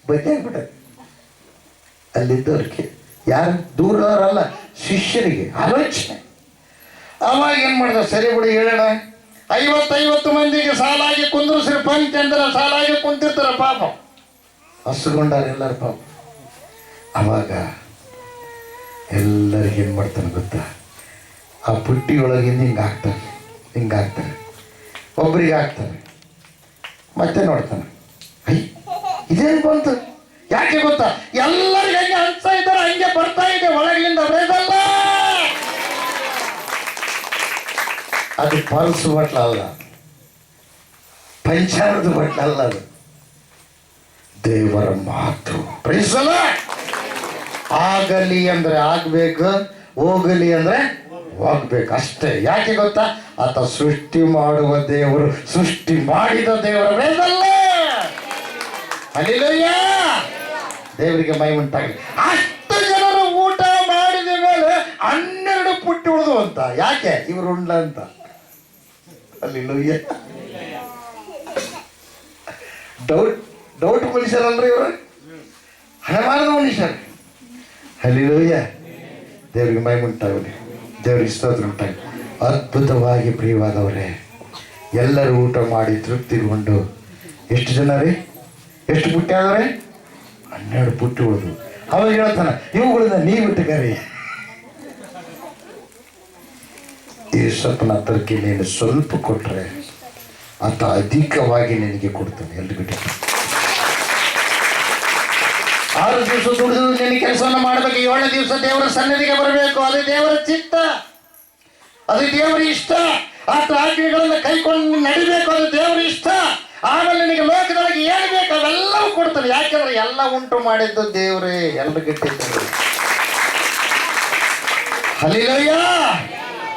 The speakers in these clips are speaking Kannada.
ಬೈತಾಗ್ಬಿಟ್ಟದೆ ಅಲ್ಲಿದ್ದವ್ರಿಗೆ, ಯಾರು ದೂರದವರಲ್ಲ, ಶಿಷ್ಯರಿಗೆ ಆಲೋಚನೆ. ಅವಾಗ ಏನು ಮಾಡಿದ, ಸರಿ ಬಿಡಿ ಹೇಳೋಣ, 50 ಮಂದಿಗೆ ಸಾಲಾಗಿ ಕುಂದ್ರಿಸ್ರಿ ಪಂಚ ಅಂದ್ರೆ ಸಾಲಾಗಿ ಕುಂತಿರ್ತಾರ ಪಾಪ, ಹಸುಗೊಂಡಾರ ಎಲ್ಲರ ಪಾಪ. ಅವಾಗ ಎಲ್ಲರಿಗೆ ಏನು ಮಾಡ್ತಾನೆ ಗೊತ್ತಾ, ಆ ಪುಟ್ಟಿ ಒಳಗಿಂದ ಹಿಂಗಾಗ್ತಾರೆ, ಒಬ್ರಿಗೆ ಆಗ್ತಾರೆ, ಮತ್ತೆ ನೋಡ್ತಾನೆ, ಇದೇನು ಬಂತು, ಯಾಕೆ ಗೊತ್ತಾ, ಎಲ್ಲರಿಗೆ ಹಂಗೆ ಅನ್ಸ್ತಾ ಇದ್ದಾರೆ, ಹಂಗೆ ಬರ್ತಾ ಇದೆ ಒಳಗಿಂದ ಬೇದಲ್ಲ. ಅದು ಪಲ್ಸು ಬಟ್ಲ ಅಲ್ಲ, ಪಂಚಾಮೃತ ಬಟ್ಲ ಅಲ್ಲ, ಅದು ದೇವರ ಮಾತು. ಪ್ರೈಸಲ್ಲ. ಆಗಲಿ ಅಂದ್ರೆ ಆಗ್ಬೇಕು, ಹೋಗಲಿ ಅಂದ್ರೆ ಹೋಗ್ಬೇಕು ಅಷ್ಟೇ. ಯಾಕೆ ಗೊತ್ತಾ, ಆತ ಸೃಷ್ಟಿ ಮಾಡುವ ದೇವರು, ಸೃಷ್ಟಿ ಮಾಡಿದ ದೇವರ ಬೇದಲ್ಲ. ಹಲ್ಲೆಲೂಯ. ದೇವರಿಗೆ ಮಹಿಮೆ ಉಂಟಾಗಲಿ. ಅಷ್ಟು ಜನರು ಊಟ ಮಾಡಿದ ಮೇಲೆ 12 ಪುಟ್ಟಿ ಉಳಿದು ಅಂತ. ಯಾಕೆ, ಇವರು ಉಂಡ ಅಂತ. ಹಲ್ಲೆಲೂಯ. ಡೌಟ್ ಮನುಷ್ಯರಲ್ರಿ ಇವರು, ಹಣಮಾನದ ಮನುಷ್ಯರು. ಹಲ್ಲೆಲೂಯ. ದೇವರಿಗೆ ಮಹಿಮೆ ಉಂಟಾಗಲಿ, ದೇವರಿಗೆ ಸ್ತೋತ್ರ ಉಂಟಾಗಲಿ. ಅದ್ಭುತವಾಗಿ ಪ್ರಿಯವಾದವರೇ, ಎಲ್ಲರೂ ಊಟ ಮಾಡಿ ತೃಪ್ತಿಗೊಂಡು, ಎಷ್ಟು ಜನ ರೀ, ಎಷ್ಟು ಪುಟ್ಟಿ ಆದವ್ರೆ, 12 ಪುಟ್ಟಿ ಉಳಿದು. ಅವಾಗ ಹೇಳ್ತಾನ, ಇವುಗಳಿಂದ ನೀವು ಇಟ್ಟುಕರಿ, ಈ ಸ್ವಪ್ನ ತರ್ಕಿ ನೀನು ಸ್ವಲ್ಪ ಕೊಟ್ಟರೆ ಆತ ಅಧಿಕವಾಗಿ ನಿನಗೆ ಕೊಡ್ತಾನೆ. ಎಲ್ರಿಗೂ 6 ದಿವಸ ದುಡಿದು ನಿನ್ನ ಕೆಲಸವನ್ನು ಮಾಡಬೇಕು, 7ನೇ ದಿವಸ ದೇವರ ಸನ್ನಿಧಿಗೆ ಬರಬೇಕು. ಅದು ದೇವರ ಚಿತ್ತ, ಅದು ದೇವರ ಇಷ್ಟ. ಆತ ಆಜ್ಞೆಗಳನ್ನು ಕೈಕೊಂಡು ನಡಿಬೇಕು, ಅದು ದೇವರ ಇಷ್ಟ. ಆಮೇಲೆ ನಿನಗೆ ಲೋಕದೊಳಗೆ ಏನು ಬೇಕು ಅವೆಲ್ಲವೂ ಕೊಡ್ತಾನೆ. ಯಾಕೆಂದ್ರೆ ಎಲ್ಲ ಉಂಟು ಮಾಡಿದ್ದು ದೇವರೇ, ಎಲ್ರಿಗಿಟ್ಟಿದ್ದಾರೆ. ಹಲ್ಲೆಲೂಯ.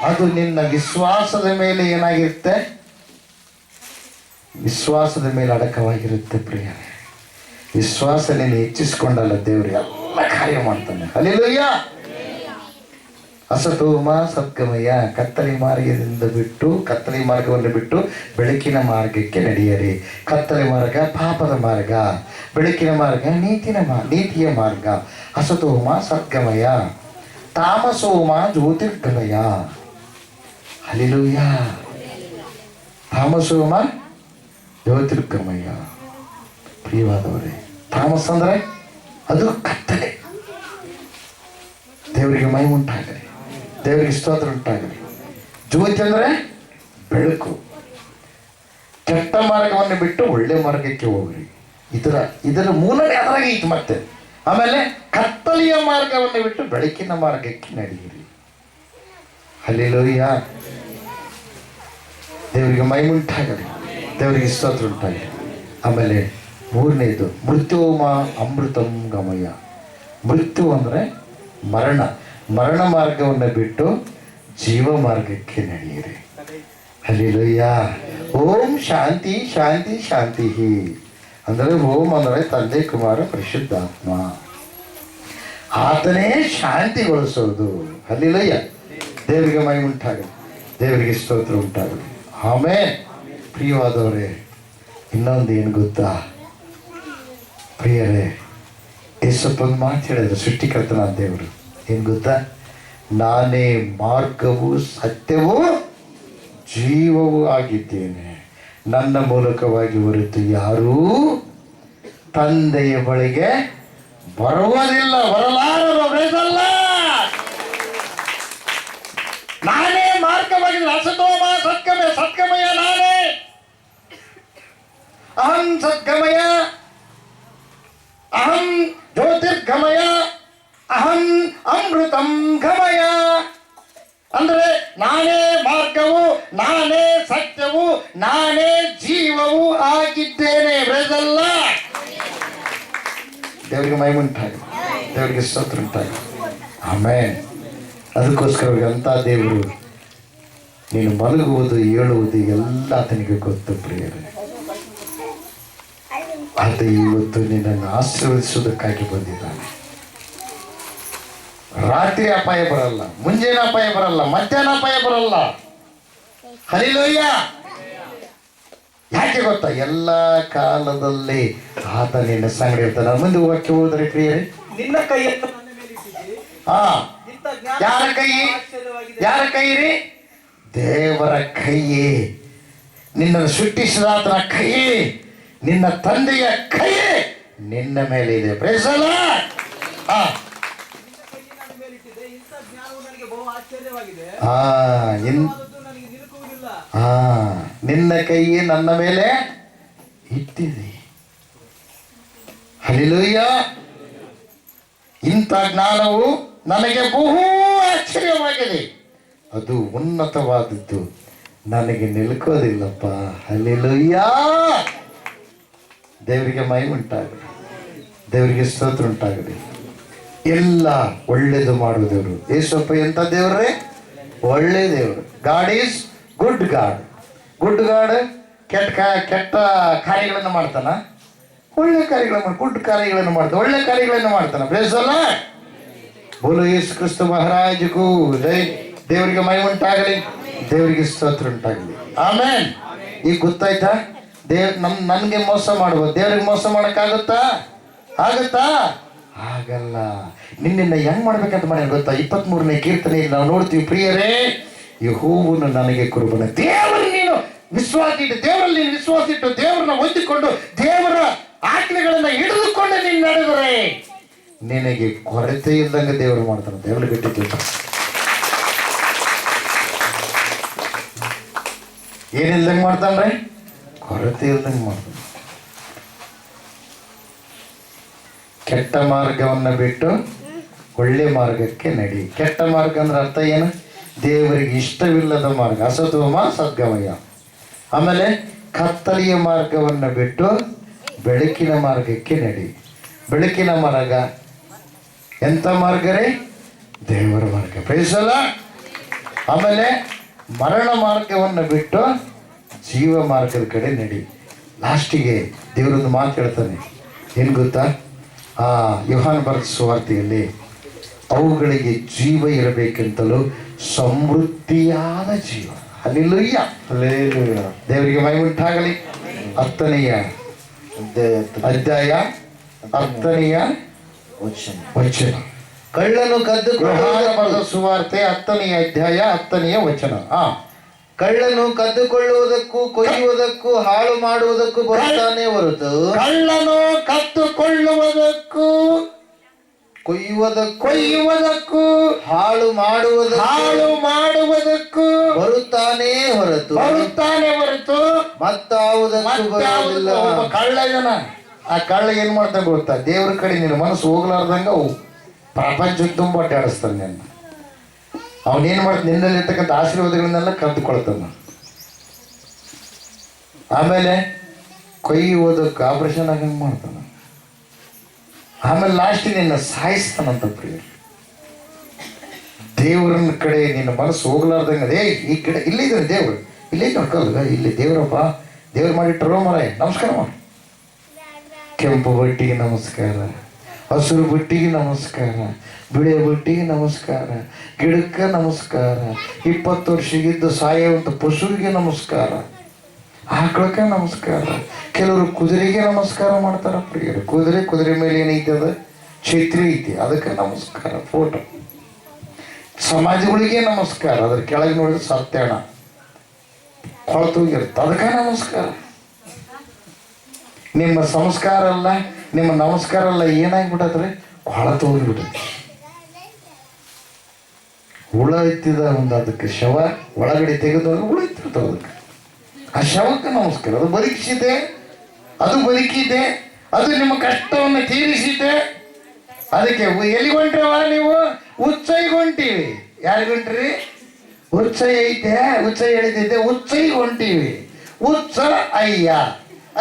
ಅದು ನಿನ್ನ ವಿಶ್ವಾಸದ ಮೇಲೆ ಏನಾಗಿರುತ್ತೆ, ವಿಶ್ವಾಸದ ಮೇಲೆ ಅಡಕವಾಗಿರುತ್ತೆ ಪ್ರಿಯರೇ. ವಿಶ್ವಾಸ ನೀನು ಹೆಚ್ಚಿಸಿಕೊಂಡಲ್ಲ, ದೇವರು ಎಲ್ಲ ಕಾರ್ಯ ಮಾಡ್ತಾನೆ. ಹಲ್ಲೆಲೂಯ. ಅಸತೋಮ ಸದ್ಗಮಯ, ಕತ್ತಲೆ ಮಾರ್ಗವನ್ನು ಬಿಟ್ಟು ಬೆಳಕಿನ ಮಾರ್ಗಕ್ಕೆ ನಡೆಯರಿ. ಕತ್ತಲೆ ಮಾರ್ಗ ಪಾಪದ ಮಾರ್ಗ, ಬೆಳಕಿನ ಮಾರ್ಗ ನೀತಿಯ ಮಾರ್ಗ. ಅಸತೋಮ ಸದ್ಗಮಯ, ತಾಮಸೋಮ ಜ್ಯೋತಿರ್ಗಮಯ. ಹಲ್ಲೆಲೂಯ. ತಾಮಸೋಮ ಜ್ಯೋತಿರ್ಗಮಯ. ಪ್ರಿಯವಾದವರೇ, ತಾಮಸ ಅಂದ್ರೆ ಅದು ಕತ್ತಲೆ. ದೇವರಿಗೆ ಮಹಿಮೆ ಉಂಟಾಗಲಿ, ದೇವರಿಗೆ ಸ್ತೋತ್ರ ಉಂಟಾಗಲಿ. ಜ್ಯೋತಿ ಅಂದ್ರೆ ಬೆಳಕು. ಕೆಟ್ಟ ಮಾರ್ಗವನ್ನು ಬಿಟ್ಟು ಒಳ್ಳೆ ಮಾರ್ಗಕ್ಕೆ ಹೋಗ್ರಿ. ಇದರ ಮೂಲನೇ ಅದರಾಗೆ ಇತ್ತು. ಮತ್ತೆ ಆಮೇಲೆ ಕತ್ತಲೆಯ ಮಾರ್ಗವನ್ನು ಬಿಟ್ಟು ಬೆಳಕಿನ ಮಾರ್ಗಕ್ಕೆ ನಡೆಯಿರಿ. ಹಲ್ಲೆಲೂಯ. ದೇವರಿಗೆ ಮಹಿಮೆ ಉಂಟಾಗಲಿ, ದೇವರಿಗೆ ಸ್ತೋತ್ರ ಉಂಟಾಗಲಿ. ಆಮೇಲೆ 3ನೇದು ಮೃತ್ಯೋಮ ಅಮೃತಂ ಗಮಯ. ಮೃತ್ಯು ಅಂದರೆ ಮರಣ ಮಾರ್ಗವನ್ನು ಬಿಟ್ಟು ಜೀವ ಮಾರ್ಗಕ್ಕೆ ನಡೆಯಿರಿ. ಹಲ್ಲೆಲೂಯ. ಓಂ ಶಾಂತಿ ಶಾಂತಿ ಶಾಂತಿ ಅಂದರೆ ಓಂ ಅಂದರೆ ತಂದೆ ಕುಮಾರ ಪರಿಶುದ್ಧಾತ್ಮ, ಆತನೇ ಶಾಂತಿಗೊಳಿಸೋದು. ಹಲ್ಲೆಲೂಯ. ದೇವರಿಗೆ ಮಹಿಮೆ ಉಂಟಾಗಲಿ, ದೇವರಿಗೆ ಸ್ತೋತ್ರ ಉಂಟಾಗಲಿ. ಆಮೇಲೆ ಪ್ರಿಯವಾದವರೇ, ಇನ್ನೊಂದು ಏನು ಗೊತ್ತಾ ಪ್ರಿಯರೇ, ಯೇಸಪ್ಪನ ಮಾತು ಹೇಳಿದ್ರು ಸೃಷ್ಟಿಕರ್ತನ ದೇವರು. ಏನು ಗೊತ್ತಾ, ನಾನೇ ಮಾರ್ಗವು ಸತ್ಯವೂ ಜೀವವೂ ಆಗಿದ್ದೇನೆ. ನನ್ನ ಮೂಲಕವಾಗಿ ಹೊರತು ಯಾರೂ ತಂದೆಯ ಬಳಿಗೆ ಬರುವುದಿಲ್ಲ, ಬರಲಾರಲ್ಲ. ನಾನೇ ಮಾರ್ಗವಾಗಿ, ಅಸತೋಮ ಸದ್ಗಮಯ ನಾನೇ. ಅಹಂ ಸದ್ಗಮಯ, ಅಹಂ ಜ್ಯೋತಿರ್ಗಮಯ, ಅಹಂ ಅಮೃತಂ ಗಮಯ. ಅಂದರೆ ನಾನೇ ಮಾರ್ಗವು, ನಾನೇ ಸತ್ಯವು, ನಾನೇ ಜೀವವು ಆಗಿದ್ದೇನೆ. ಬ್ರದಲ್ಲ. ದೇವರಿಗೆ ಮಹಿಮೆ ಉಂಟಾಗಲಿ, ದೇವರಿಗೆ ಸ್ತೋತ್ರ ಉಂಟಾಗಲಿ. ಆಮೇಲೆ ಅದಕ್ಕೋಸ್ಕರ ಅಂತ ದೇವರು ನೀನು ಮಲಗುವುದು ಹೇಳುವುದು ಎಲ್ಲ ಆತನಿಗೆ ಗೊತ್ತು ಪ್ರಿಯರೇ. ಆತ ಇವತ್ತು ನಿನ್ನನ್ನು ಆಶೀರ್ವದಿಸುವುದಕ್ಕಾಗಿ ಬಂದಿದ್ದಾನೆ. ರಾತ್ರಿ ಅಪಾಯ ಬರಲ್ಲ, ಮುಂಜಾನೆ ಅಪಾಯ ಬರಲ್ಲ, ಮಧ್ಯಾಹ್ನ ಅಪಾಯ ಬರಲ್ಲ. ಹಲ್ಲೆಲೂಯ. ಯಾಕೆ ಗೊತ್ತಾ, ಎಲ್ಲ ಕಾಲದಲ್ಲಿ ಆತ ನಿನ್ನ ಸಂಗಡ ಇರ್ತಾನೆ. ಮುಂದೆ ವಾಕ್ಯ ಹೋದರೆ ಪ್ರಿಯರೇ, ನಿನ್ನ ಕೈಯನ್ನು ನನ್ನ ಮೇಲೆ ಇಟ್ಟಿದ್ದೆ. ಹಾ, ಇಂಥ ಜ್ಞಾನ ಯಾರ ಕೈ? ಆಶ್ಚರ್ಯವಾಗಿದೆ. ಯಾರ ಕೈ ರೀ? ದೇವರ ಕೈಯೇ. ನಿನ್ನನ್ನು ಸೃಷ್ಟಿಸಿದಾತನ ಕೈಯೇ, ನಿನ್ನ ತಂದೆಯ ಕೈಯೇ ನಿನ್ನ ಮೇಲೆ ಇದೆ. Praise the Lord. ಹಾ, ನಿನ್ನ ಕೈಯನ್ನು ನನ್ನ ಮೇಲೆ ಇಟ್ಟಿದ್ದೆ. ಇಂಥ ಜ್ಞಾನವು ನನಗೆ ಬಹು ಆಶ್ಚರ್ಯವಾಗಿದೆ. ಹಾ, ಅದು ನನಗೆ ನಿಲುಕುವುದಿಲ್ಲ. ಹಾ, ನಿನ್ನ ಕೈಯೇ ನನ್ನ ಮೇಲೆ ಇಟ್ಟಿದೆ. ಹಲ್ಲೆಲೂಯ. ಇಂಥ ಜ್ಞಾನವು ನನಗೆ ಬಹು ಆಶ್ಚರ್ಯವಾಗಿದೆ, ಅದು ಉನ್ನತವಾದದ್ದು, ನನಗೆ ನಿಲ್ಕೋದಿಲ್ಲಪ್ಪ. ಹಲ್ಲೆಲೂಯ. ದೇವರಿಗೆ ಮಹಿಮೆ ಉಂಟಾಗಲಿ, ದೇವರಿಗೆ ಸ್ತೋತ್ರ ಉಂಟಾಗಲಿ. ಎಲ್ಲ ಒಳ್ಳೇದು ಮಾಡುವ ದೇವರು ಯೇಸಪ್ಪ. ಎಂಥ ದೇವ್ರೇ? ಒಳ್ಳೆ ದೇವರು. God is good god. Good god ಕೆಟ್ಟ ಕಾರ್ಯಗಳನ್ನು ಮಾಡ್ತಾನ, ಒಳ್ಳೆ ಕಾರ್ಯಗಳನ್ನು ಗುಡ್ ಕಾರ್ಯಗಳನ್ನು ಮಾಡ್ತಾನೆ, ಒಳ್ಳೆ ಕಾರ್ಯಗಳನ್ನು ಮಾಡ್ತಾನೆ. Praise the Lord. ಬೋಲೋ ಯೇಸು ಕ್ರಿಸ್ತ ಮಹಾರಾಜಗೂ ಜೈ. ದೇವರಿಗೆ ಮಹಿಮೆ ಉಂಟಾಗಲಿ, ದೇವರಿಗೆ ಸ್ತೋತ್ರ ಉಂಟಾಗಲಿ. ಆಮೇನ್. ಈಗ ಗೊತ್ತಾಯ್ತಾ? ನನಗೆ ಮೋಸ ಮಾಡ್ಬೋದು, ದೇವ್ರಿಗೆ ಮೋಸ ಮಾಡೋಕ್ಕಾಗುತ್ತಾ? ಆಗುತ್ತಾ? ಆಗಲ್ಲ. ನಿನ್ನ ಹೆಂಗ್ ಮಾಡ್ಬೇಕಂತ ಮಾಡಿ ಗೊತ್ತಾ? 23ನೇ ಕೀರ್ತನೆಯಲ್ಲಿ ನಾವು ನೋಡ್ತೀವಿ, ಪ್ರಿಯರೇ, ಯೆಹೋವನು ನನಗೆ ಕುರುಬನ. ದೇವರಲ್ಲಿ ನೀನು ವಿಶ್ವಾಸ ಇಟ್ಟು, ದೇವರಲ್ಲಿ ನೀನು ವಿಶ್ವಾಸ ಇಟ್ಟು, ದೇವರನ್ನ ಹೊಂದಿಕೊಂಡು, ದೇವರ ಆಜ್ಞೆಗಳನ್ನ ಹಿಡಿದುಕೊಂಡು ನೀನು ನಡೆದರೆ ನಿನಗೆ ಕೊರತೆ ಇಲ್ದಂಗೆ ದೇವರು ಮಾಡ್ತಾನೆ. ದೇವರು ಬಿಟ್ಟಿದ್ದು ಏನಿಲ್ದಂಗೆ ಮಾಡ್ತಾನ್ರಿ? ಕೊರತೆ ಇಲ್ದಂಗೆ ಮಾಡ್ತಾನೆ. ಕೆಟ್ಟ ಮಾರ್ಗವನ್ನು ಬಿಟ್ಟು ಒಳ್ಳೆ ಮಾರ್ಗಕ್ಕೆ ನಡಿ. ಕೆಟ್ಟ ಮಾರ್ಗ ಅಂದ್ರೆ ಅರ್ಥ ಏನು? ದೇವರಿಗೆ ಇಷ್ಟವಿಲ್ಲದ ಮಾರ್ಗ, ಅಸತೋಮ ಸದ್ಗಮಯ. ಆಮೇಲೆ ಕತ್ತಲೆಯ ಮಾರ್ಗವನ್ನು ಬಿಟ್ಟು ಬೆಳಕಿನ ಮಾರ್ಗಕ್ಕೆ ನಡಿ. ಬೆಳಕಿನ ಮಾರ್ಗ ಎಂಥ ಮಾರ್ಗ ರೀ? ದೇವರ ಮಾರ್ಗ. Praise the Lord. ಆಮೇಲೆ ಮರಣ ಮಾರ್ಗವನ್ನು ಬಿಟ್ಟು ಜೀವ ಮಾರ್ಗದ ಕಡೆ ನಡಿ. ಲಾಸ್ಟಿಗೆ ದೇವರೊಂದು ಮಾತು ಹೇಳ್ತಾನೆ, ಏನು ಗೊತ್ತಾ? ಯೋಹಾನ ಬರೆದ ಸುವಾರ್ತೆಯಲ್ಲಿ ಅವುಗಳಿಗೆ ಜೀವ ಇರಬೇಕೆಂತಲೂ ಸಮೃದ್ಧಿಯಾದ ಜೀವ. ಹಲ್ಲೆಲೂಯ. ಹಲ್ಲೆಲೂಯ. ದೇವರಿಗೆ ಮಹಿಮೆ ಉಂಟಾಗಲಿ. 10ನೇ ಅಧ್ಯಾಯ 10ನೇ ವಚನ. ಕಳ್ಳನು ಯೋಹಾನ ಬರೆದ ಸುವಾರ್ತೆ 10ನೇ ಅಧ್ಯಾಯ 10ನೇ ವಚನ. ಕಳ್ಳನು ಕದ್ದುಕೊಳ್ಳುವುದಕ್ಕೂ ಕೊಯ್ಯುವುದಕ್ಕೂ ಹಾಳು ಮಾಡುವುದಕ್ಕೂ ಬರುತ್ತಾನೆ ಹೊರತು ಕಳ್ಳನು ಕದ್ದುಕೊಳ್ಳುವುದಕ್ಕೂ ಕೊಯ್ಯುವುದಕ್ಕೂ ಹಾಳು ಮಾಡುವುದಕ್ಕೂ ಬರುತ್ತಾನೆ ಹೊರತು ಮತ್ತಾವುದಕ್ಕೂ ಬರುವುದಿಲ್ಲ. ಕಳ್ಳ ಜನ. ಆ ಕಳ್ಳ ಏನ್ ಮಾಡ್ತಾನೆ ಗೊತ್ತಾ? ದೇವ್ರ ಕಡೆ ನಿನ್ನ ಮನಸ್ಸು ಹೋಗ್ಲಾರ್ದಂಗ ಅವು ಪ್ರಪಂಚ ತುಂಬ ಅಡ್ಡಾಡಿಸ್ತಾನೆ ನಿನ್ನ. ಅವನೇನು ಮಾಡ್ತಾನೆ? ನಿನ್ನಲ್ಲಿರ್ತಕ್ಕಂಥ ಆಶೀರ್ವಾದಗಳನ್ನೆಲ್ಲ ಕದ್ದುಕೊಳ್ತಾನ. ಆಮೇಲೆ ಕೊಯ್ಯುವುದಕ್ಕೆ ಆಪರೇಷನ್ ಆಗಂಗೆ ಮಾಡ್ತಾನ. ಆಮೇಲೆ ಲಾಸ್ಟಿಗೆ ನಿನ್ನ ಸಾಯಿಸ್ತಾನಂತ ಪ್ರಿಯ. ದೇವ್ರನ್ನ ಕಡೆ ನಿನ್ನ ಮನಸ್ಸು ಹೋಗ್ಲಾರ್ದಂಗೆ, ಈ ಕಡೆ ಇಲ್ಲಿದ್ದಾನೆ ದೇವ್ರು, ಇಲ್ಲೇ ನೋಡ್ಕೋಲ್ಲ, ಇಲ್ಲಿ ದೇವ್ರಪ್ಪ, ದೇವ್ರು ಮಾಡಿಟ್ಟರೋ ಮರ, ನಮಸ್ಕಾರ ಮಾಡಿ. ಕೆಂಪು ಬಟ್ಟಿಗೆ ನಮಸ್ಕಾರ, ಹಸಿರು ಬಟ್ಟಿಗೆ ನಮಸ್ಕಾರ, ಬಿಳೆ ಬಟ್ಟಿಗೆ ನಮಸ್ಕಾರ, ಗಿಡಕ್ಕೆ ನಮಸ್ಕಾರ, 20 ವರ್ಷಗಿದ್ದು ಸಾಯುವಂಥ ಪಶುವಿಗೆ ನಮಸ್ಕಾರ, ಆಕಳಕ್ಕೆ ನಮಸ್ಕಾರ. ಕೆಲವರು ಕುದುರೆಗೆ ನಮಸ್ಕಾರ ಮಾಡ್ತಾರ ಪ್ರಿಯರು. ಕುದುರೆ ಮೇಲೆ ಏನೈತೆ? ಅದು ಛತ್ರಿ ಐತಿ, ಅದಕ್ಕೆ ನಮಸ್ಕಾರ. ಫೋಟೋ ಸಮಾಜಗಳಿಗೆ ನಮಸ್ಕಾರ, ಅದ್ರ ಕೆಳಗೆ ನೋಡಿದ್ರೆ ಸತ್ಯಣ ಕೊಳತೋಗಿರುತ್ತೆ, ಅದಕ್ಕೆ ನಮಸ್ಕಾರ. ನಿಮ್ಮ ಸಂಸ್ಕಾರ ಅಲ್ಲ, ನಿಮ್ಮ ನಮಸ್ಕಾರ ಅಲ್ಲ, ಏನಾಗ್ಬಿಟ್ಟದ್ರಿ? ಕೊಳತು ಹೋಗಿಬಿಟ್ಟೈತಿ. ಹುಳ ಎತ್ತಿದ ಒಂದು ಅದಕ್ಕೆ ಶವ ಒಳಗಡೆ ತೆಗೆದಾಗ ಹುಳ ಎತ್ತಿರ್ತಾವ. ಅದಕ್ಕೆ ಆ ಶವಕ್ಕೆ ನಮಸ್ಕಾರ. ಅದು ಬದುಕಿಸಿದೆ, ಅದು ಬದುಕಿದೆ, ಅದು ನಿಮ್ಮ ಕಷ್ಟವನ್ನು ತೀರಿಸಿದೆ. ಅದಕ್ಕೆ ಎಲ್ಲಿಗೊಂಟ್ರವ ನೀವು? ಉಚ್ಚೈಗೊಂಟೀವಿ. ಯಾರಿಗೊಂಟ್ರಿ? ಉಚ್ಚೈ ಐತೆ, ಉಚ್ಚೈ ಹೇಳಿದ್ದೆ, ಉಚ್ಚೈಗೊಂಟೀವಿ. ಉಚ್ಚ ಅಯ್ಯ.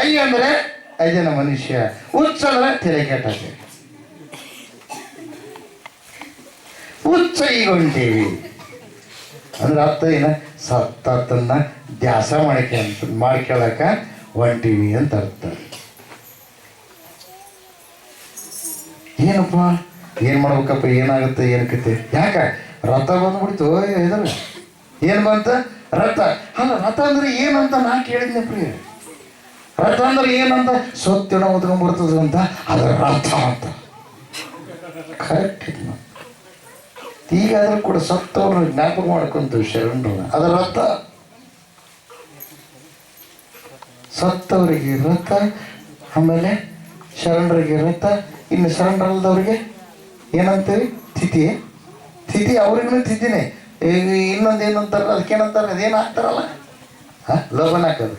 ಅಯ್ಯ ಅಂದ್ರೆ ಅಯ್ಯನ ಮನುಷ್ಯ, ಹುಚ್ಚ ಅಂದ್ರೆ ತೆರೆ ಕೆಟ್ಟದೆ. ಹುಚ್ಚೈಗೊಂಡೀವಿ ಅಂದ್ರೆ ಅರ್ಥ ಏನ? ಸತ್ತನ್ನ ದ್ಯಾಸ ಮಾಡ್ಕೊಳಕ ಹೊಂಟೀವಿ ಅಂತ ಅರ್ಥ. ಏನಪ್ಪ ಏನ್ ಮಾಡ್ಬೇಕಪ್ಪ? ಏನಾಗುತ್ತೆ? ಏನಕ್ಕೈತೆ? ಯಾಕ ರಥ ಬಂದ್ಬಿಡ್ತು? ಇದ್ರ ಏನ್ ಬಂತ? ರಥ. ಅಲ್ಲ, ರಥ ಅಂದ್ರೆ ಏನಂತ ನಾ ಕೇಳಿದ್ನೆ ಪ್ರಿಯ. ರಥ ಅಂದ್ರೆ ಏನಂತ ಸೊತ್ತಿನ ಉದ್ಕೊಂಡ್ಬರ್ತದ ಅಂತ ಅದರ ರಥ ಅಂತ ಕರೆಕ್ಟ್ ಇದು. ಈಗಾದ್ರೂ ಕೂಡ ಸತ್ತವ್ರನ್ನ ಜ್ಞಾಪಕ ಮಾಡ್ಕೊಂತೀವಿ ಶರಣರನ್ನ, ಅದರ ರಥ. ಸತ್ತವರಿಗೆ ರಥ, ಆಮೇಲೆ ಶರಣರಿಗೆ ರಥ, ಇನ್ನು ಶರಣರಲ್ಲದವ್ರಿಗೆ ಏನಂತೀವಿ ತಿಥಿ. ತಿಥಿ ಅವ್ರಿಗೂ ತಿಥಿನೇ. ಈಗ ಇನ್ನೊಂದು ಏನಂತಾರ, ಅದಕ್ಕೇನಂತಾರೆ, ಅದೇನು ಹಾಕ್ತಾರಲ್ಲ ಲೋಬನ್ ಹಾಕೋದು,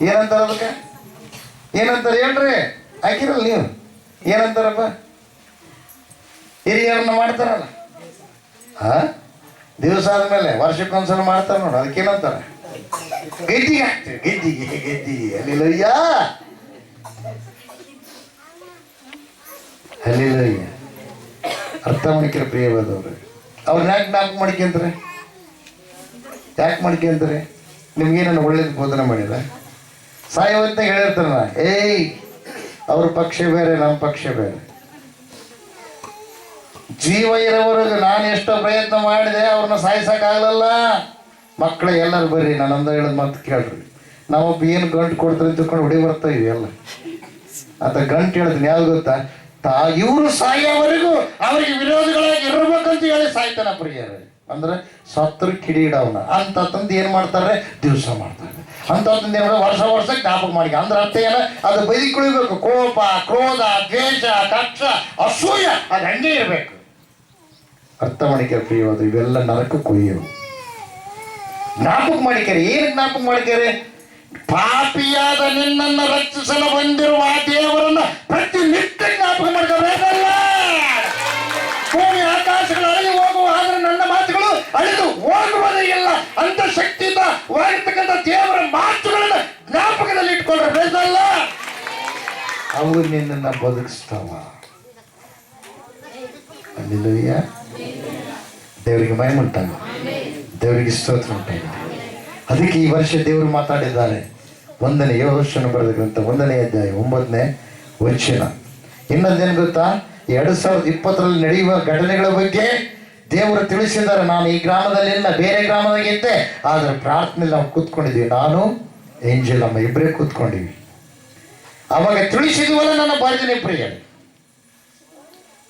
ಏನಂತಾರ ಅದಕ್ಕೆ, ಏನಂತಾರೆ ಹೇಳ್ರಿ, ಹಾಕಿರಲ್ಲ ನೀವು, ಏನಂತಾರಪ್ಪ, ಹಿರಿಯರನ್ನ ಮಾಡ್ತಾರಲ್ಲ ದಿವಸ ಆದ್ಮೇಲೆ ವರ್ಷಕ್ಕೊಂದ್ಸಲ ಮಾಡ್ತಾರ ನೋಡು, ಅದಕ್ಕೇನಂತಾರ ಗೆದ್ದಿಗೆ ಹಾಕ್ತೀವಿ, ಗೆದ್ದಿಗೆ ಅಲ್ಲಿಲ್ಲಯ್ಯ, ಅಲ್ಲಿಲ್ಲಯ್ಯ. ಅರ್ಥ ಮಾಡ್ಕಿರ ಪ್ರಿಯವಾದವ್ರು, ಅವ್ರನ್ನ ಯಾಕೆ ಜ್ಞಾಪಕ ಮಾಡ್ಕೊಂತಾರೆ, ಯಾಕೆ ಮಾಡ್ಕೊಂತಾರೆ? ನಿಮ್ಗೇನ ಒಳ್ಳೇದು ಬೋಧನೆ ಮಾಡಿಲ್ಲ, ಸಾಯವತ್ತಾಗ ಹೇಳಿರ್ತಾರಲ್ಲ, ಏಯ್ ಅವ್ರ ಪಕ್ಷ ಬೇರೆ ನಮ್ಮ ಪಕ್ಷ ಬೇರೆ. ಜೀವ ಇರೋವರೆಗೂ ನಾನು ಎಷ್ಟೋ ಪ್ರಯತ್ನ ಮಾಡಿದೆ, ಅವ್ರನ್ನ ಸಾಯಿಸೋಕ್ಕಾಗಲ್ಲ. ಮಕ್ಕಳು ಎಲ್ಲರೂ ಬರ್ರಿ, ನಾನೊಂದು ಹೇಳೋದು ಮತ್ತೆ ಕೇಳ್ರಿ. ನಾವೊಬ್ಬ ಏನು ಗಂಟು ಕೊಡ್ತಾರೆ ತಿಳ್ಕೊಂಡು ಹೊಡಿ ಬರ್ತಾ ಇವಿ ಎಲ್ಲ ಅಂತ ಗಂಟು ಹೇಳ್ತೀನಿ. ಯಾವ್ದು ಗೊತ್ತಾ, ಇವರು ಸಾಯೋವರೆಗೂ ಅವ್ರಿಗೆ ವಿರೋಧಿಗಳಾಗಿ ಇರ್ಬೇಕಂತ ಹೇಳಿ ಸಾಯ್ತಾನ ಪ್ರಿಯರೇ. ಅಂದ್ರೆ ಸತ್ರು ಕಿಡಿಡವನ ಅಂತಂದು ಏನು ಮಾಡ್ತಾರೆ, ದಿವಸ ಮಾಡ್ತಾರೆ ಅಂತಂದು ಏನು ವರ್ಷ ಜ್ಞಾಪಕ ಮಾಡಿ. ಅಂದ್ರೆ ಅರ್ಥ ಏನ, ಅದು ಬೈದಿಕೊಳ್ಳಬೇಕು. ಕೋಪ, ಕ್ರೋಧ, ದ್ವೇಷ, ಕಕ್ಷ, ಅಸೂಯ ಅದು ಹಂಗೆ ಇರಬೇಕು. ಅರ್ಥ ಮಾಡಿಕ್ಯಾರ ಪ್ರಿಯವಾದ, ಇವೆಲ್ಲ ನರಕ ಕೊಯ್ಯವು. ಜ್ಞಾಪಕ ಮಾಡಿಕ್ಯಾರೆ. ಏನು ಜ್ಞಾಪಕ ಮಾಡಿಕ್ಯಾರೆ? ಪಾಪಿಯಾದ ನಿನ್ನನ್ನು ರಕ್ಷಿಸಲು ಬಂದಿರುವ ಆ ದೇವರನ್ನ ಪ್ರತಿನಿತ್ಯ ಜ್ಞಾಪಕ ಮಾಡ್ಕೋಬೇಕಲ್ಲ. ಭೂಮಿ ಆಕಾಶಗಳು ಅಳಿದು ಹೋಗುವ, ಆದ್ರೆ ನನ್ನ ಮಾತುಗಳು ಅಳಿದು ಹೋಗುವುದೇ ಇಲ್ಲ ಅಂತ ಶಕ್ತಿಯುತವಾಗಿರ್ತಕ್ಕಂಥ ದೇವರ ಮಾತುಗಳನ್ನ ಜ್ಞಾಪಕದಲ್ಲಿ ಇಟ್ಕೊಂಡ್ರೆ ಬೇಸಲ್ಲ, ಅವು ನಿನ್ನನ್ನ ಬದುಕಿಸ್ತಾವ. ಅಲ್ಲಿಲ್ಲಯ್ಯ, ದೇವರಿಗೆ ಮಹಿಮೆ ಉಂಟಾಗ, ದೇವರಿಗೆ ಸ್ತೋತ್ರ ಉಂಟಾಗ. ಅದಕ್ಕೆ ಈ ವರ್ಷ ದೇವರು ಮಾತಾಡಿದ್ದಾರೆ. 1ನೇ ಯೆಹೋಶುವನು ಬರೆದ ಗ್ರಂಥ 1ನೇ ಅಧ್ಯಾಯ 9ನೇ ವಚನ. ಇನ್ನೊಂದೇನು ಗೊತ್ತಾ, 2020ರಲ್ಲಿ ನಡೆಯುವ ಘಟನೆಗಳ ಬಗ್ಗೆ ದೇವರು ತಿಳಿಸಿದ್ದಾರೆ. ನಾನು ಈ ಗ್ರಾಮದಲ್ಲಿಲ್ಲ, ಬೇರೆ ಗ್ರಾಮದಾಗಿದ್ದೆ, ಆದರೆ ಪ್ರಾರ್ಥನೆಯಲ್ಲಿ ನಾವು ಕೂತ್ಕೊಂಡಿದ್ವಿ, ನಾನು ಏಂಜಲ್ ಅಮ್ಮ ಇಬ್ಬರೇ ಕೂತ್ಕೊಂಡಿವಿ. ಅವಾಗ ತಿಳಿಸಿದ್ವಲ್ಲ, ನನ್ನ ಬರೆದಿನಿ ಪ್ರಿಯರೇ,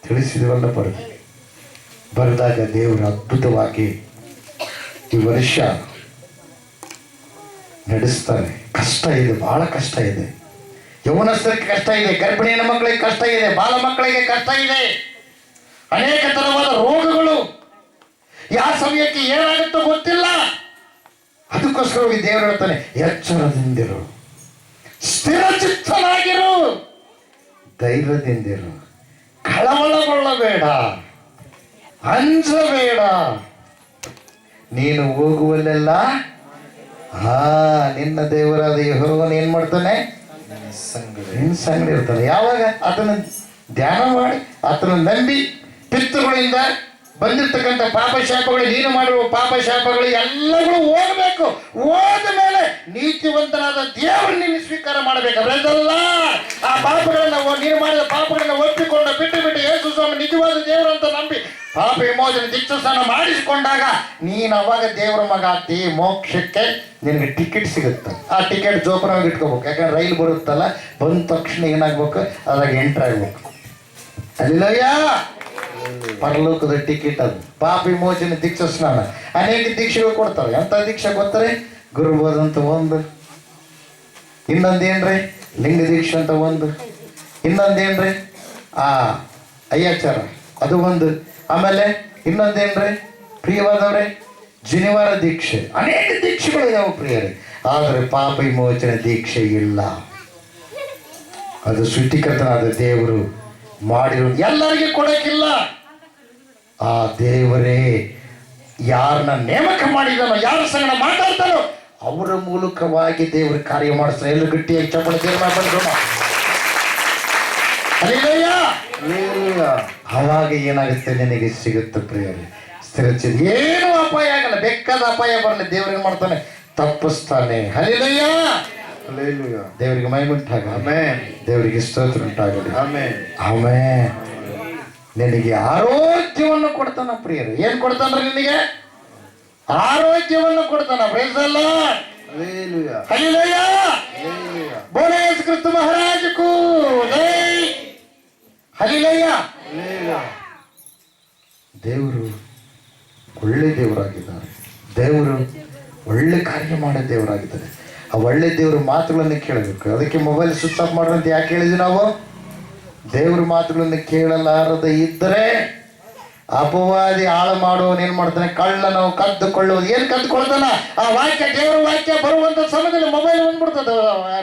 ತಿಳಿಸಿದ್ವಲ್ಲ ಬರೆದಿನಿ. ಬರೆದಾಗ ದೇವರು ಅದ್ಭುತವಾಗಿ ಈ ವರ್ಷ ನಡೆಸ್ತಾರೆ. ಕಷ್ಟ ಇದೆ, ಬಹಳ ಕಷ್ಟ ಇದೆ. ಯೌವನಸ್ಥರಿಗೆ ಕಷ್ಟ ಇದೆ, ಗರ್ಭಿಣಿ ಹೆಣ್ಣು ಮಕ್ಕಳಿಗೆ ಕಷ್ಟ ಇದೆ, ಬಾಲ ಮಕ್ಕಳಿಗೆ ಕಷ್ಟ ಇದೆ, ಅನೇಕ ತರವಾದ ರೋಗಗಳು. ಯಾವ ಸಮಯಕ್ಕೆ ಏನಾಗುತ್ತೋ ಗೊತ್ತಿಲ್ಲ. ಅದಕ್ಕೋಸ್ಕರವಾಗಿ ದೇವರು ಹೇಳ್ತಾನೆ, ಎಚ್ಚರದಿಂದಿರು, ಸ್ಥಿರಚಿತ್ತನಾಗಿರು, ಧೈರ್ಯದಿಂದಿರು, ಕಳವಳಗೊಳ್ಳಬೇಡ, ಅಂಜಬೇಡ. ನೀನು ಹೋಗುವಲ್ಲೆಲ್ಲ ನಿನ್ನ ದೇವರಾದ ಯೆಹೋವನು ಏನ್ ಮಾಡ್ತಾನೆ, ನಿನ್ನ ಸಂಗಡ ಇರ್ತಾನೆ. ಯಾವಾಗ ಆತನ ಧ್ಯಾನ ಮಾಡಿ, ಆತನ ನಂಬಿ, ಪಿತೃಗಳಿಂದ ಬಂದಿರ್ತಕ್ಕಂಥ ಪಾಪ ಶಾಪಗಳು, ನೀನು ಮಾಡಿರುವ ಪಾಪ ಶಾಪಗಳು ಎಲ್ಲಗಳು ಹೋಗಬೇಕು. ಹೋದ ಮೇಲೆ ನೀತಿವಂತನಾದ ದೇವರು ನೀನು ಸ್ವೀಕಾರ ಮಾಡಬೇಕು. ಅವರೆಲ್ಲ ಆ ಪಾಪಗಳನ್ನ, ನೀನು ಮಾಡಿದ ಪಾಪಗಳನ್ನ ಒಪ್ಪಿಕೊಂಡು ಬಿಟ್ಟು ಯೇಸು ಸ್ವಾಮಿ ನಿಜವಾದ ದೇವರು ಅಂತ ನಂಬಿ ಪಾಪ ವಿಮೋಚನೆ ದೀಕ್ಷಾಸ್ನಾನ ಮಾಡಿಸಿಕೊಂಡಾಗ ನೀನು ಅವಾಗ ದೇವರ ಮಗ ಆಗ್ತಿ. ಮೋಕ್ಷಕ್ಕೆ ನಿನಗೆ ಟಿಕೆಟ್ ಸಿಗುತ್ತೆ. ಆ ಟಿಕೆಟ್ ಜೋಪಾನವಾಗಿ ಇಟ್ಕೋಬೇಕು. ಯಾಕಂದ್ರೆ ರೈಲು ಬರುತ್ತಲ್ಲ, ಬಂದ ತಕ್ಷಣ ಏನಾಗ್ಬೇಕು, ಅದ್ರಾಗ ಎಂಟ್ರ್ ಆಗ್ಬೇಕು. ಅಲ್ಲಿಲ್ಲಯ್ಯ, ಪರಲೋಕದ ಟಿಕೆಟ್ ಅದು. ಪಾಪ ವಿಮೋಚನೆ ದೀಕ್ಷಾಸ್ನಾನ ಅನೇಕ ದೀಕ್ಷೆಗಳು ಕೊಡ್ತಾರೆ. ಎಂಥ ದೀಕ್ಷೆ ಗೊತ್ತಾರೆ? ಗುರುಬೋಧ ಅಂತ ಒಂದು, ಇನ್ನೊಂದೇನ್ರಿ ಲಿಂಗ ದೀಕ್ಷೆ ಅಂತ ಒಂದು, ಇನ್ನೊಂದೇನ್ರಿ ಅಯ್ಯಾಚಾರ ಅದು ಒಂದು, ಆಮೇಲೆ ಇನ್ನೊಂದೇನ್ರಿ ಪ್ರಿಯವಾದವ್ರೆ ಜನಿವಾರ ದೀಕ್ಷೆ. ಅನೇಕ ದೀಕ್ಷೆಗಳು ಯಾವ ಪ್ರಿಯರೇ, ಆದರೆ ಪಾಪ ವಿಮೋಚನೆ ದೀಕ್ಷೆ ಇಲ್ಲ. ಅದು ಸೃಷ್ಟಿಕರ್ತನಾದ ದೇವರು ಮಾಡಿರೋ ಎಲ್ಲರಿಗೆ ಕೊಡಕ್ಕಿಲ್ಲ. ಆ ದೇವರೇ ಯಾರನ್ನ ನೇಮಕ ಮಾಡಿದಾನೋ, ಯಾರ ಸಂಗಡ ಮಾತಾಡ್ತಾನೋ ಅವರ ಮೂಲಕವಾಗಿ ದೇವರು ಕಾರ್ಯ ಮಾಡಿಸ್ತಾರೆ. ಎಲ್ಲರೂ ಗಟ್ಟಿಯಾಗಿ ಚಪ್ಪಳ ದೇವರ ಬಂದ್ರು. ಅವಾಗ ಏನಾಗುತ್ತೆ, ನಿನಗೆ ಸಿಗುತ್ತೆ ಪ್ರಿಯರೇ ಸ್ಥಿರಚಿತ. ಏನು ಅಪಾಯ ಆಗಲ್ಲ, ಬೇಕಾದ ಅಪಾಯ ಬರಲಿ, ದೇವ್ರು ಏನ್ ಮಾಡ್ತಾನೆ, ತಪ್ಪಿಸ್ತಾನೆ. Hallelujah, hallelujah. ದೇವರಿಗೆ ಮಹಿಮೆ ಉಂಟಾಗಲಿ. ಆಮೆನ್. ದೇವರಿಗೆ ಸ್ತೋತ್ರ ಉಂಟಾಗಲಿ. Amen, amen. ನಿನಗೆ ಆರೋಗ್ಯವನ್ನು ಕೊಡ್ತಾನ ಪ್ರಿಯರೇ. ಏನ್ ಕೊಡ್ತಾನ್ರಿ ನಿನಗೆ? ಆರೋಗ್ಯವನ್ನು ಕೊಡ್ತಾನ. Praise the Lord. Hallelujah, hallelujah. ಒಳ್ಳೆ ಕಾರ್ಯ ಮಾಡೋ ದೇವರಾಗಿದ್ದಾರೆ. ಆ ಒಳ್ಳೆ ದೇವ್ರ ಮಾತುಗಳನ್ನು ಕೇಳಬೇಕು. ಅದಕ್ಕೆ ಮೊಬೈಲ್ ಸ್ವಿಚ್ ಆಫ್ ಮಾಡ್ರಂತ ಯಾಕೆ ಹೇಳಿದ್ವಿ ನಾವು? ದೇವ್ರ ಮಾತುಗಳನ್ನು ಕೇಳಲಾರದೆ ಇದ್ದರೆ ಅಪವಾದಿ ಹಾಳು ಮಾಡುವವನು ಏನು ಮಾಡ್ತಾನೆ? ಕಳ್ಳನು ಕದ್ದುಕೊಳ್ಳುವುದು. ಏನು ಕದ್ದುಕೊಳ್ತಾನ? ಆ ವಾಕ್ಯ, ದೇವರ ವಾಕ್ಯ ಬರುವಂಥ ಸಮಯದಲ್ಲಿ ಮೊಬೈಲ್ ಬಂದ್ಬಿಡ್ತದೆ,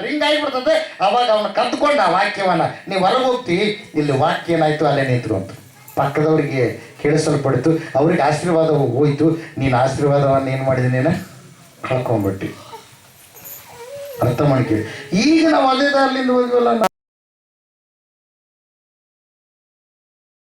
ರಿಂಗ್ ಆಗಿಬಿಡ್ತದೆ. ಅವಾಗ ಅವನು ಕದ್ದುಕೊಂಡ ಆ ವಾಕ್ಯವನ್ನ. ನೀವು ಹೊರಗೆ ಹೋಗ್ತಿ, ಇಲ್ಲಿ ವಾಕ್ಯ ಏನಾಯ್ತು, ಅಲ್ಲೇ ನಿಂತರು ಅಂತ ಪಕ್ಕದವರಿಗೆ ಕೇಳಿಸಲ್ಪಡ್ತು. ಅವ್ರಿಗೆ ಆಶೀರ್ವಾದ ಹೋಯ್ತು. ನೀನು ಆಶೀರ್ವಾದವನ್ನು ಏನು ಮಾಡಿದೆ? ನೀನು ಕಳ್ಕೊಂಡ್ಬಿಟ್ಟು. ಅರ್ಥ ಮಾಡ್ಕೇಳಿ. ಈಗ ನಾವು ಅದೇ ದಾರಿಲಿಂದ ಹೋದ್ವಲ್ಲ.